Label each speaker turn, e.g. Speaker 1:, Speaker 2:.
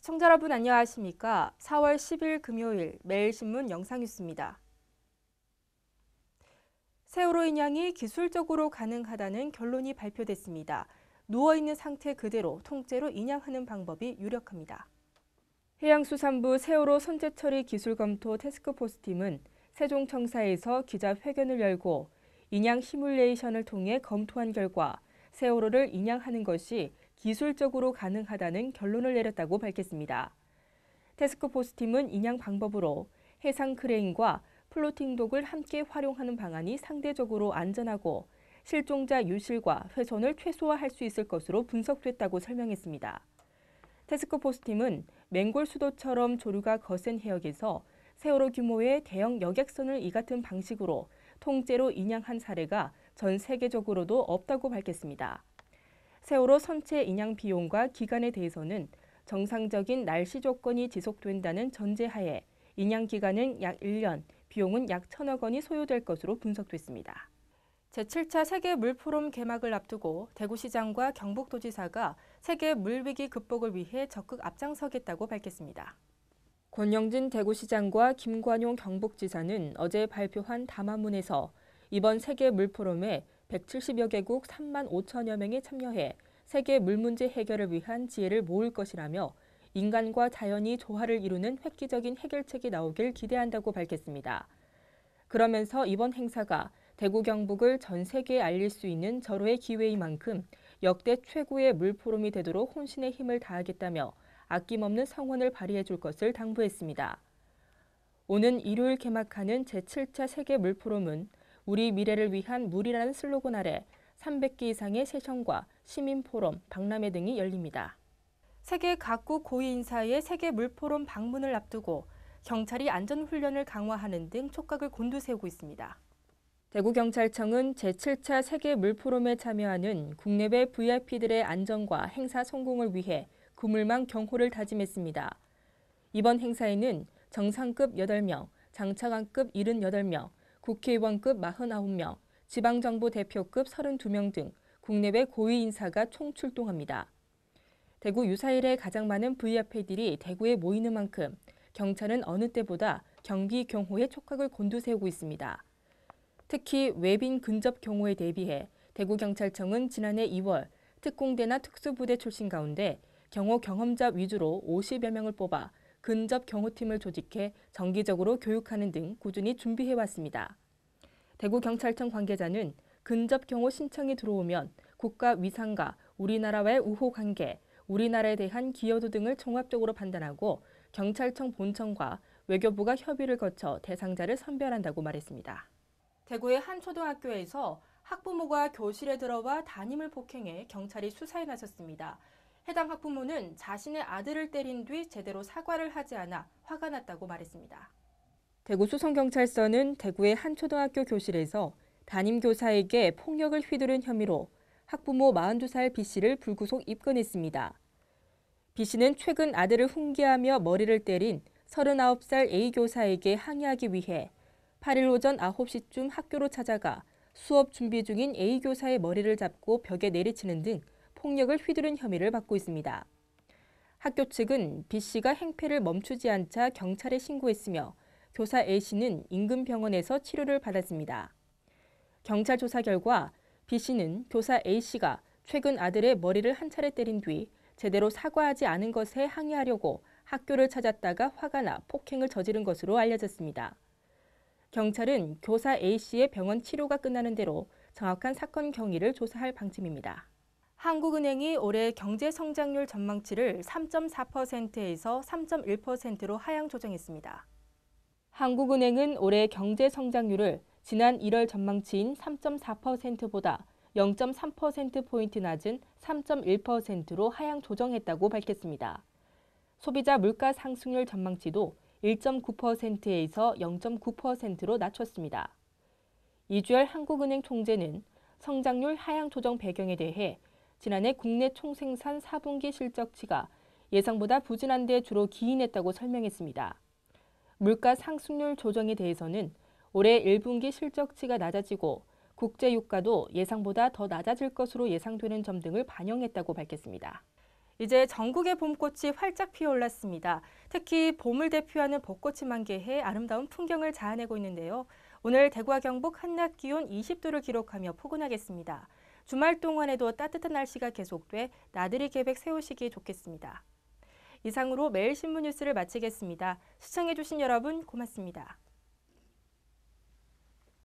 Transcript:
Speaker 1: 시청자 여러분 안녕하십니까? 4월 10일 금요일 매일신문 영상뉴스입니다. 세월호 인양이 기술적으로 가능하다는 결론이 발표됐습니다. 누워있는 상태 그대로 통째로 인양하는 방법이 유력합니다. 해양수산부 세월호 선제처리 기술검토 태스크포스팀은 세종청사에서 기자회견을 열고 인양 시뮬레이션을 통해 검토한 결과 세월호를 인양하는 것이 기술적으로 가능하다는 결론을 내렸다고 밝혔습니다. 태스크포스팀은 인양 방법으로 해상 크레인과 플로팅 독을 함께 활용하는 방안이 상대적으로 안전하고 실종자 유실과 훼손을 최소화할 수 있을 것으로 분석됐다고 설명했습니다. 태스크포스팀은 맹골 수도처럼 조류가 거센 해역에서 세월호 규모의 대형 여객선을 이 같은 방식으로 통째로 인양한 사례가 전 세계적으로도 없다고 밝혔습니다. 세월호 선체 인양 비용과 기간에 대해서는 정상적인 날씨 조건이 지속된다는 전제하에 인양 기간은 약 1년, 비용은 약 1,000억 원이 소요될 것으로 분석됐습니다. 제7차 세계 물포럼 개막을 앞두고 대구시장과 경북도지사가 세계 물위기 극복을 위해 적극 앞장서겠다고 밝혔습니다. 권영진 대구시장과 김관용 경북지사는 어제 발표한 담화문에서 이번 세계 물포럼에 170여 개국 3만 5천여 명이 참여해 세계 물 문제 해결을 위한 지혜를 모을 것이라며 인간과 자연이 조화를 이루는 획기적인 해결책이 나오길 기대한다고 밝혔습니다. 그러면서 이번 행사가 대구 경북을 전 세계에 알릴 수 있는 절호의 기회인 만큼 역대 최고의 물포럼이 되도록 혼신의 힘을 다하겠다며 아낌없는 성원을 발휘해 줄 것을 당부했습니다. 오는 일요일 개막하는 제7차 세계 물포럼은 우리 미래를 위한 물이라는 슬로건 아래 300개 이상의 세션과 시민 포럼, 박람회 등이 열립니다. 세계 각국 고위 인사의 세계 물포럼 방문을 앞두고 경찰이 안전훈련을 강화하는 등 촉각을 곤두세우고 있습니다. 대구경찰청은 제7차 세계 물포럼에 참여하는 국내외 VIP들의 안전과 행사 성공을 위해 구물망 경호를 다짐했습니다. 이번 행사에는 정상급 8명, 장차관급 78명, 국회의원급 49명, 지방정부 대표급 32명 등 국내외 고위 인사가 총 출동합니다. 대구 유사일에 가장 많은 VIP들이 대구에 모이는 만큼 경찰은 어느 때보다 경비 경호에 촉각을 곤두세우고 있습니다. 특히 외빈 근접 경호에 대비해 대구경찰청은 지난해 2월 특공대나 특수부대 출신 가운데 경호 경험자 위주로 50여 명을 뽑아 근접 경호팀을 조직해 정기적으로 교육하는 등 꾸준히 준비해왔습니다. 대구경찰청 관계자는 근접 경호 신청이 들어오면 국가 위상과 우리나라와의 우호 관계, 우리나라에 대한 기여도 등을 종합적으로 판단하고 경찰청 본청과 외교부가 협의를 거쳐 대상자를 선별한다고 말했습니다. 대구의 한 초등학교에서 학부모가 교실에 들어와 담임을 폭행해 경찰이 수사에 나섰습니다. 해당 학부모는 자신의 아들을 때린 뒤 제대로 사과를 하지 않아 화가 났다고 말했습니다. 대구 수성경찰서는 대구의 한 초등학교 교실에서 담임교사에게 폭력을 휘두른 혐의로 학부모 42살 B씨를 불구속 입건했습니다. B씨는 최근 아들을 훈계하며 머리를 때린 39살 A교사에게 항의하기 위해 8일 오전 9시쯤 학교로 찾아가 수업 준비 중인 A교사의 머리를 잡고 벽에 내리치는 등 폭력을 휘두른 혐의를 받고 있습니다. 학교 측은 B씨가 행패를 멈추지 않자 경찰에 신고했으며 교사 A씨는 인근 병원에서 치료를 받았습니다. 경찰 조사 결과 B씨는 교사 A씨가 최근 아들의 머리를 한 차례 때린 뒤 제대로 사과하지 않은 것에 항의하려고 학교를 찾았다가 화가 나 폭행을 저지른 것으로 알려졌습니다. 경찰은 교사 A씨의 병원 치료가 끝나는 대로 정확한 사건 경위를 조사할 방침입니다. 한국은행이 올해 경제 성장률 전망치를 3.4%에서 3.1%로 하향 조정했습니다. 한국은행은 올해 경제 성장률을 지난 1월 전망치인 3.4%보다 0.3%포인트 낮은 3.1%로 하향 조정했다고 밝혔습니다. 소비자 물가 상승률 전망치도 1.9%에서 0.9%로 낮췄습니다. 이주열 한국은행 총재는 성장률 하향 조정 배경에 대해 지난해 국내 총생산 4분기 실적치가 예상보다 부진한 데 주로 기인했다고 설명했습니다. 물가 상승률 조정에 대해서는 올해 1분기 실적치가 낮아지고 국제 유가도 예상보다 더 낮아질 것으로 예상되는 점 등을 반영했다고 밝혔습니다. 이제 전국의 봄꽃이 활짝 피어올랐습니다. 특히 봄을 대표하는 벚꽃이 만개해 아름다운 풍경을 자아내고 있는데요. 오늘 대구와 경북 한낮 기온 20도를 기록하며 포근하겠습니다. 주말 동안에도 따뜻한 날씨가 계속돼 나들이 계획 세우시기 좋겠습니다. 이상으로 매일신문 뉴스를 마치겠습니다. 시청해주신 여러분 고맙습니다.